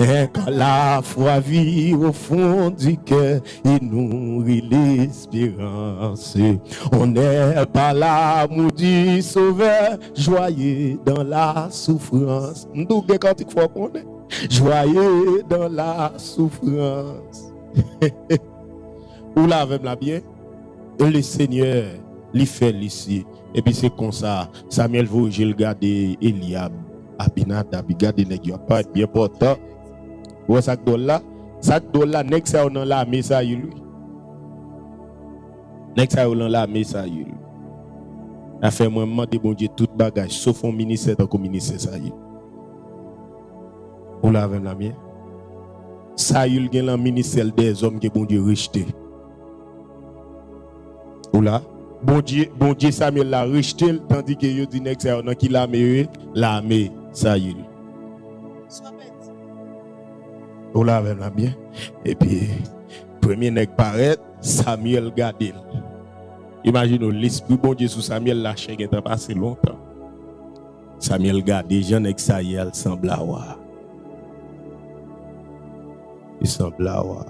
Et quand la foi vit au fond du cœur, il nourrit l'espérance. On n'est pas l'amour du Sauveur, joyeux dans la souffrance. Nous quand il faut qu'on est joyeux dans la souffrance. Ou la même la bien, et le Seigneur lui fait ici. Et puis c'est comme ça, Samuel vous j'ai regardé Eliab, Abinadab, regardé nèg yo pas bien important. Ou sac dollar, nek ça on la mais ça lui. Nek ça on la mais ça lui. A fait moi demander bon Dieu tout bagage sauf un ministère dans comme ministère ça y. Ou la avec la mienne. Ça y gen le ministère des hommes que bon Dieu rejeté. Ou là Bon Dieu Samuel l'a rejeté, tandis que yo dit nèg ça qui l'armée ça y est. On l'a bien. Et puis premier nèg paraît, Samuel gade. Imagine l'esprit bon Dieu sous Samuel lâché qui est passé longtemps. Samuel gade gens nèg ça y est semble avoir. Il semble avoir.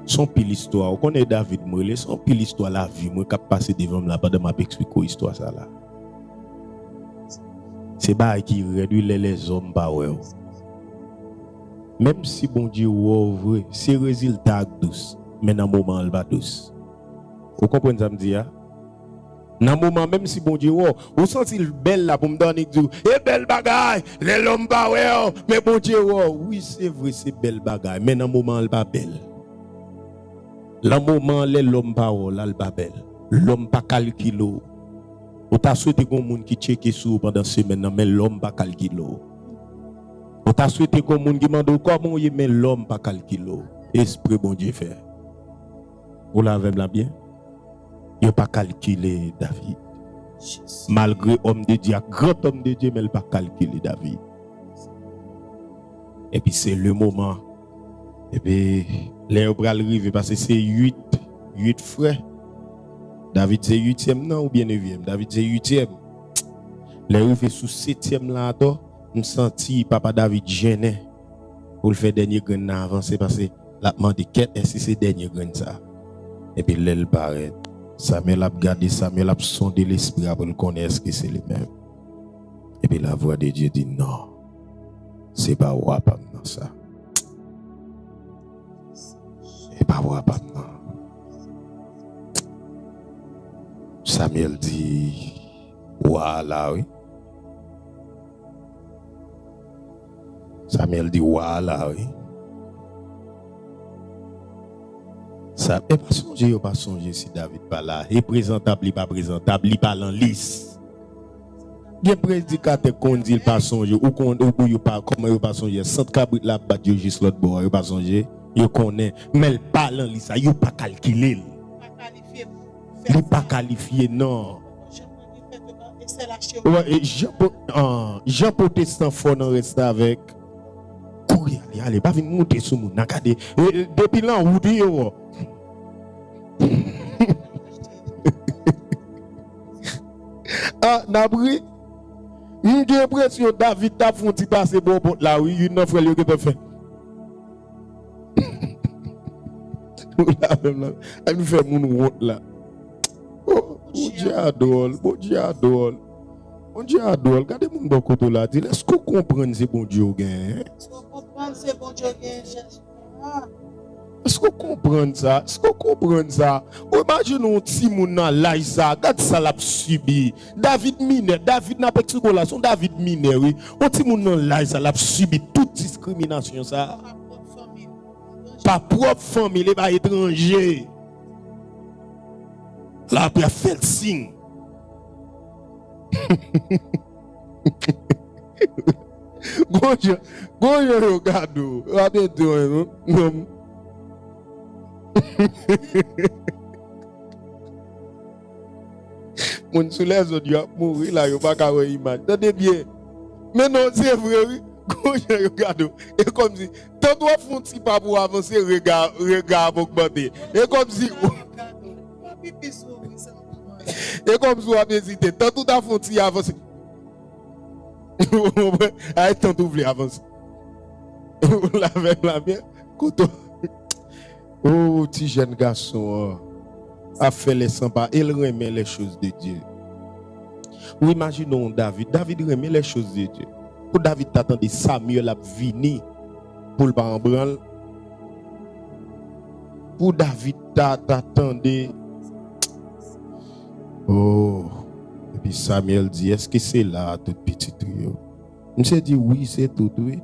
Son pile histoire, on connaît David Moïse, son pile histoire la vie, moi qui passé devant là pendant m'a expliquer histoire ça là. C'est pas qui réduit les hommes pas ouais. Même si bon Dieu vrai, c'est résultat douce, mais dans moment elle va douce. Vous comprenez ça me dit hein? Dans moment même si bon Dieu vous sentez belle là pour me donner dire et belle bagaille, les hommes pas ouais, mais bon Dieu oui c'est vrai c'est belle bagaille, mais dans moment elle pas belle. Le moment l'homme parole al babel l'homme pas calculo ou t'a souhaité qu'on monde qui checker sur pendant semaine mais l'homme pas calculo ou t'a souhaité qu'on monde qui demande comment y mais l'homme pas calculo esprit bon Dieu fait ou la même là bien il pas calculé David malgré homme de Dieu grand homme de Dieu mais il pas calculé David et puis c'est le moment et puis les bras arrivent parce que c'est 8 frères. David c'est 8e non ou bien 9e. David c'est 8e. Les arrivent sous 7e là dedans, on senti papa David gêné pour le faire dernier grain avancer parce que la demandé quête est-ce c'est dernier grain ça. Et puis l'aile paraît. Samuel a regardé, Samuel a sondé l'esprit pour le connaître que c'est le même. Et puis la voix de Dieu dit non. C'est pas roi pas ça. Et pas voir pas maintenant. Samuel dit voilà oui. Samuel dit voilà oui. Ça et pas songer si David pas là, et présentable, il pas présentable, il pas en lice. Bien prédicateur qu'on dit pas songer ou qu'on ou pas comment il pas songer, centre cabrit la battre juste l'autre bord, il pas songer. Yo connaît mais il parle en ça yo pas calculer il pas qualifié non ouais Jean protestant faut non rester avec courir allez pas venir monter sur moun regarder depuis là ou dit yo ah nabri une impression David t'a fonti passer bon là oui une frère yo que fait elle me fait mon honte là. Oh, bon Dieu adore, bon Dieu adore. Bon Dieu adore. Regardez mon bon côté là. Est-ce qu'on comprend c'est bon Dieu gain? Est-ce qu'on comprend c'est bon Dieu gain? Est-ce qu'on comprend ça? Est-ce qu'on comprend ça? Imaginons un petit moun nan là ça, regarde ça l'a subi. David mineur, David n'a pas de relation, David mineur oui. Un petit moun nan là ça l'a subi toute discrimination ça. Pas propre famille, pas étranger. Là, après, fait le signe. Bonjour, regarde. Regardez, non. Mon soleil, je dois mourir là, je ne vais pas avoir image. Attendez bien. Mais non, c'est vrai. Regarde, et comme si, tant doit font si pas pour avancer, regard augmenter. Et comme si, et comme si on a hésité, tant tout a font si avancer. Aïe, tant tout voulait avancer. La bien, oh, petit jeune garçon, a fait les 100 pas, il remet les choses de Dieu. Ou imaginons David remet les choses de Dieu. Pour David t'attendait Samuel a vini pour le pas en branle. Pour David t'attendait. Oh. Et puis Samuel dit, est-ce que c'est là tout petit trio? Monsieur dit oui, c'est tout, oui.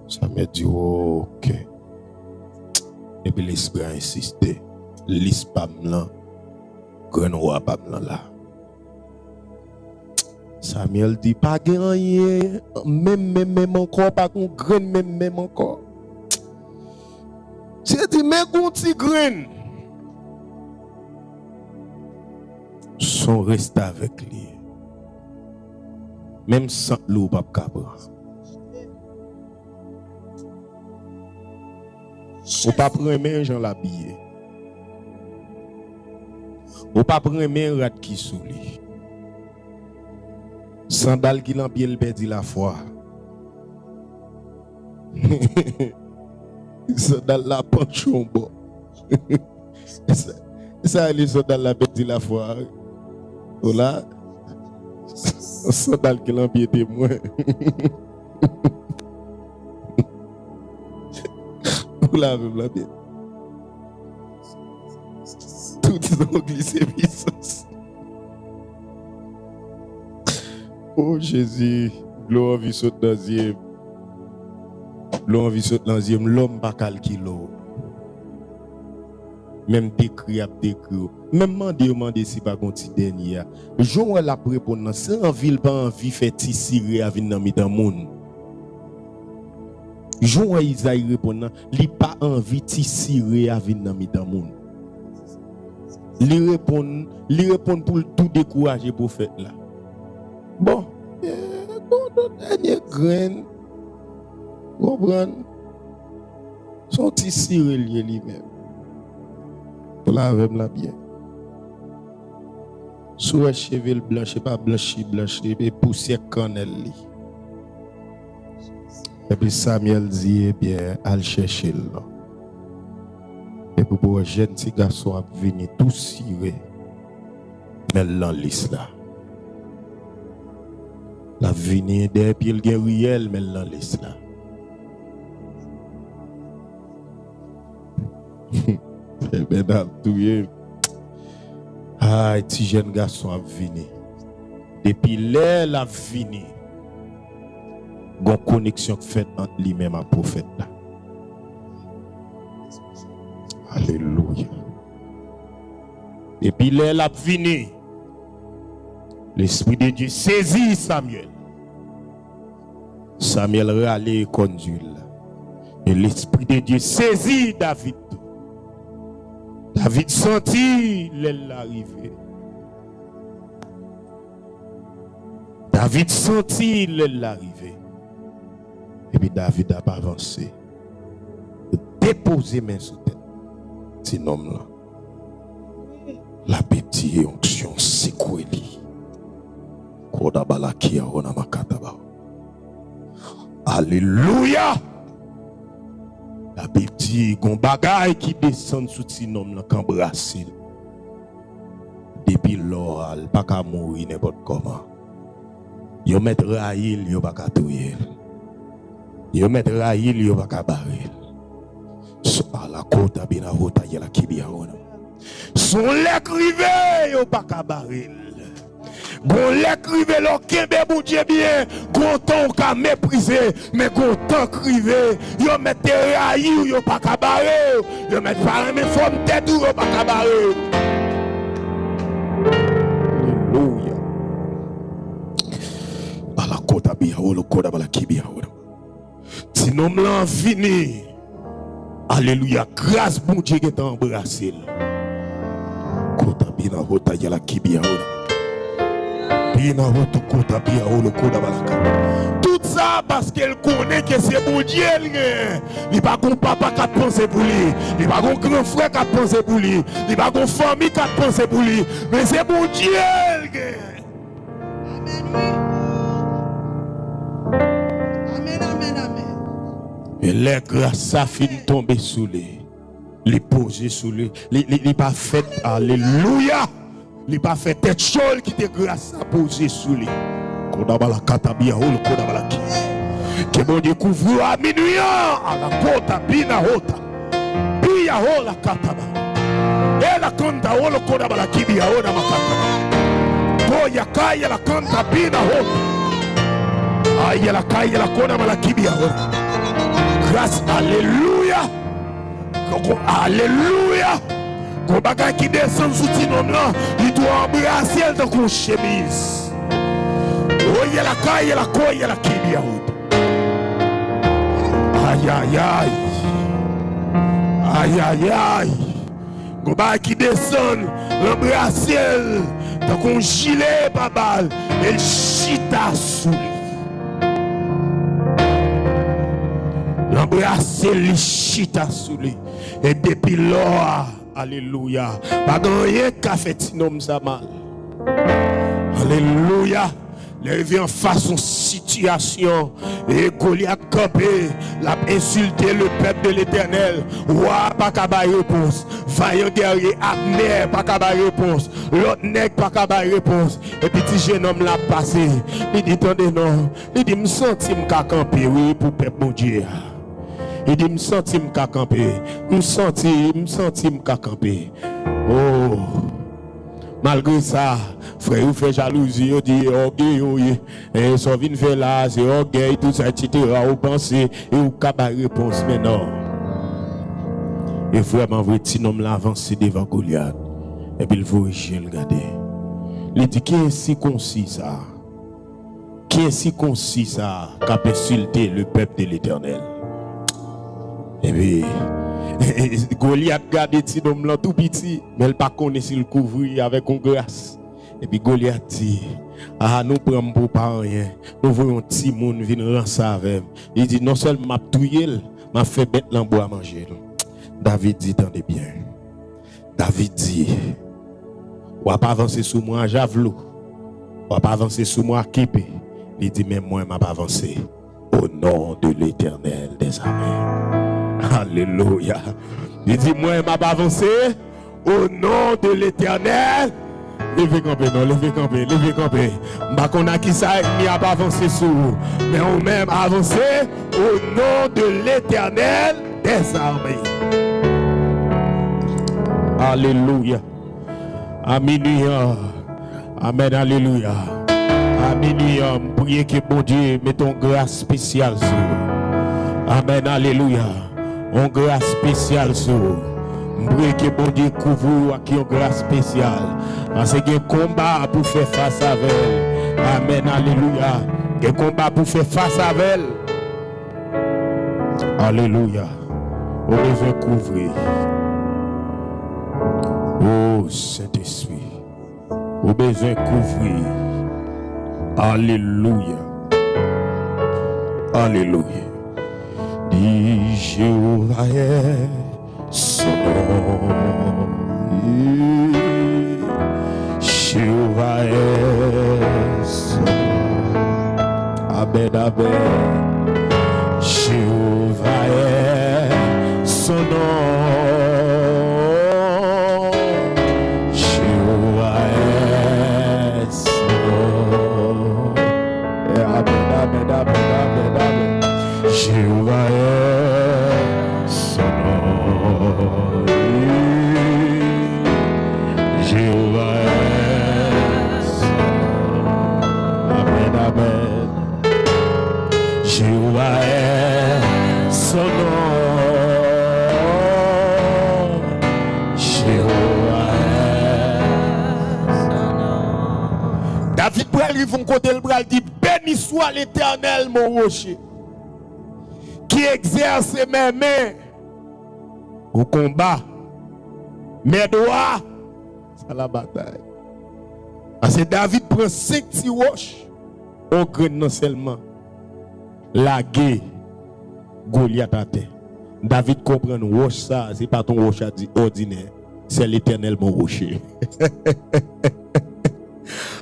Samuel dit ok. Et puis l'esprit a insisté. L'esprit là, grand roi pas là. Samuel dit pas rien, même encore, pas qu'on graine, même encore. C'est dit, mais qu'on petit graine. Son reste avec lui. Même sans l'eau, pas capable. Ou pas prendre main Jean l'habillé. Ou pas prendre main rat qui sous lui. Sandal qui l'en pied le perdit la foi. Sandal la penchon bon. Ça les sandal la perdit la foi. Ou là sandal qui l'en pied témoin. Ou là même la bête. Tout ont glissé puissance. Oh Jésus, gloire vie saute dans le gloire vie saute dans le l'homme pas calculé. Même décrit à décrit. Même demander si pas continue dernier. Jour la répondre c'est en ville pas envie fait tirer à venir dans mi-temps monde. Jour Isaïe répondant, li pas envie tirer à venir dans mi-temps monde. Li répond pour tout décourager prophète là. Bon, dernier grain, comprendre, son tissu relié lui-même. Pour la même la bien. Sous les cheveux blancs, pas blanchi, et poussière cannelle. Et puis Samuel dit, eh bien, al chercher là. Et pour un jeune petit garçon à venir tout ciré, mais dans liste là. La venir des pieds le guerriel, mais dans liste là. Eh bien, ah, petit jeune garçon a venir. Depuis là, la venir. Une connexion faite entre lui-même et le prophète là. Alléluia. Et puis là, la venir. L'Esprit de Dieu saisit Samuel. Samuel râle conduit. Et l'Esprit de Dieu saisit David. David sentit l'arrivée. David sentit l'arrivée. Et puis David a avancé. Déposer main sous tête. Cet homme-là. La petite onction secouée. Alléluia. La petite gon bagay qui descend sous cet homme-là qu'embrasse. Depuis l'oral, pas qu'à mourir n'importe comment. Yo met raïl, yo pas qu'à touyer. Yo met raïl, yo pas qu'à barrer. À la côte à bien rota y a la kibia ona. Son lek rivé yo pas qu'à barrer. Gon lek rivé lo kembe bon Dieu bien, gon ton ka mépriser, mais gon ton rivé, yo met raïl yo pas qu'à barrer. Yo met pas même forme tête yo pas qu'à barrer. Alléluia. À la côte à bien o le côte à la kibia ona. Si nous l'en fini. Alléluia, grâce bon Dieu qui t'a embrassé. Kota bina hota yala kibia ora. Bina hota kota bia olo koda balaka. Tout ça parce qu'elle connaît que c'est bon Dieu. Il pas qu'on papa qui a pensé pour lui. Il pas qu'on grand frère qui a pensé pour lui. Il pas qu'on famille qui a pensé pour lui. Mais c'est bon Dieu. Amen, amen, amen. Et les grâces à fin tomber sous lui. Les poser sous lui. Les pas fait, alléluia. Les pas fait tête chole qui te grâce à poser sous lui. Kodabala katabia holo kodabala ki. Que bon Dieu couvre à minuit à la kota bina hota. Bia hola kataba. Et la kanta holo kodabala ki bia hola makata. Boya kaya la kanta bina hota. Aïe la kaya la kodabala ki bia hola. Grâce, alléluia. Alléluia. Quand bagay qui descend sous ton homme là, il doit embrasser dans une chemise. Oh, il y a la caille, il y a la coille, il y a la kibia. Aïe, aïe, aïe. Aïe, aïe, aïe. Quand bagay qui descend, l'embrasser Tant qu'on gilet par balle, elle chita sous lui. L'embrasser, le chita sous lui. Et depuis là, alléluia. Pas rien qu'a fait nom ça mal. Alléluia. Il vient en face de situation. Et Goliath campé, l'a insulté le peuple de l'Éternel. Ouah, pas qu'à bailler réponse. Vaillant guerrier, Abner, pas qu'à bailler réponse. L'autre nègre, pas qu'à bailler réponse. Et puis, petit jeune homme l'a passé. Il dit, attendez, non. Il dit, me senti m'ka camper, oui, pour peuple mon Dieu. Il dit, me senti m'ka camper. Me senti m'ka camper. Oh. Malgré ça, frère, vous fait jalousie, vous dit orgueil, et ça vient faire là, c'est orgueil, tout ça, etc. Vous pensez, et vous avez réponse, mais non. Et vraiment, vous êtes homme l'avancé devant Goliath, et puis il faut le garder. Il dit, qui est si concis ça? Qui est si concis ça, qui a insulté le peuple de l'Éternel? Et puis, Goliath garde petit homme là tout petit, mais il pas connaît s'il couvrir avec une grâce. Et puis Goliath dit, ah nous prenons pour pas rien, nous voyons petit monde venir rançon avec. Il dit non seulement m'a touyer, m'a fait bête l'embois à manger. David dit tendez bien. David dit, ou pas avancer sous moi javelot, ou pas avancer sous moi képé. Il dit mais moi m'a pas avancé au nom de l'Éternel des armées. Alléluia. Il dit, moi, je m'a avancé au nom de l'Éternel. Levez camper, non, levez camper, levez camper. On a qui ça, il n'y a pas avancé sur vous. Mais on même avancé au nom de l'Éternel des armées. Alléluia. Amen. Amen, alléluia. Amen. Priez que bon Dieu mette une grâce spéciale sur vous. Amen, alléluia. Une grâce spéciale sur vous. Priez que bon Dieu couvre vous avec une grâce spéciale. Parce que combat pour faire face à elle. Amen, alléluia. Un combat pour faire face à elle. Alléluia. Au besoin couvrir. Oh Saint-Esprit. Au besoin couvrir. Alléluia. Alléluia. Dis Jéhovah est son nom. Jéhovah est son nom. Amen, amen. Jéhovah est son nom. Jéhovah est son nom. Amen, amen, amen, amen, amen. Jéhovah est son nom. Jéhovah est son nom. Amen, amen. Jéhovah est son nom. Jéhovah est son nom. David Brel, ils vont côté le bras, dit béni soit l'Éternel, mon rocher, qui exerce mes mains au combat, mes doigts à la bataille. Parce que David prend 5 petits roches au grain non seulement la guerre Goliath à terre. David comprend roche ça, c'est pas ton roche ordinaire, c'est l'Éternel mon rocher.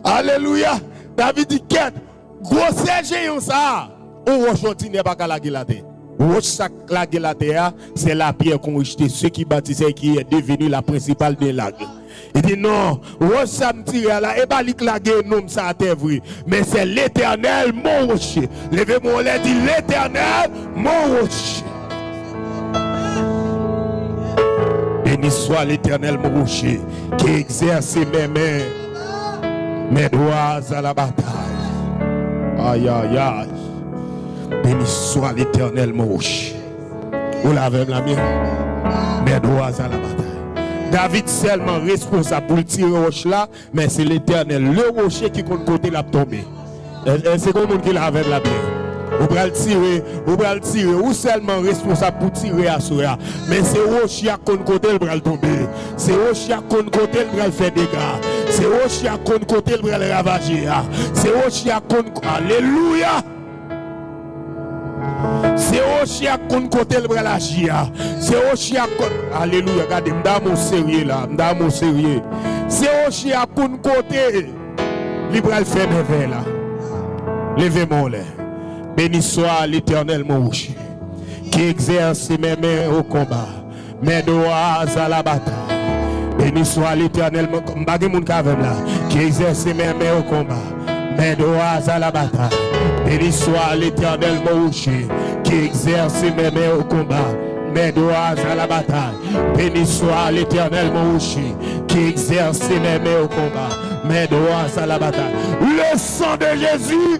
Alléluia. David dit quête, gros géant ça, au roche ordinaire pas qu'à la guerre la terre. Roche ça la guerre la terre, c'est la pierre qu'on rejeté, ceux qui bâtissaient qui est devenu la principale des lacs. Il dit non, roche ça me tire là, et pas la guerre non ça a été vrai, mais c'est l'Éternel mon rocher. Levez-moi les dit l'Éternel mon rocher. Béni soit l'Éternel mon rocher qui exerce mes mains, mes doigts à la bataille. Aïe aïe aïe. Béni soit l'Éternel mon rocher. Vous l'avez la mienne. Mes doigts à la bataille. David seulement responsable pour tirer roche là, mais c'est l'Éternel, le rocher qui compte côté la tomber. C'est comme on qui l'avait la mienne. Vous pouvez le tirer, ou seulement responsable pour tirer à soi. Mais c'est rocher qui compte côté le bras tomber. C'est rocher qui compte côté le bras faire des dégâts. C'est rocher à côté le bras ravager. C'est rocher à alléluia. C'est rocher à côté le bras l'agir. C'est rocher à alléluia. Regardez, m'dame au sérieux là, m'dame au sérieux. C'est rocher à côté le bras le fait merveille là. Levez-moi là. Béni soit l'Éternel mon rocher qui exerce mes mains au combat, mes doigts à la bataille. Béni soit l'Éternel qui exerce mes mains au combat, mes doigts à la bataille. Béni soit l'Éternel mon rocher qui exerce mes mains au combat, mes doigts à la bataille. Béni soit l'Éternel mon rocher qui exerce mes mains au combat, mes doigts à la bataille. Le sang de Jésus.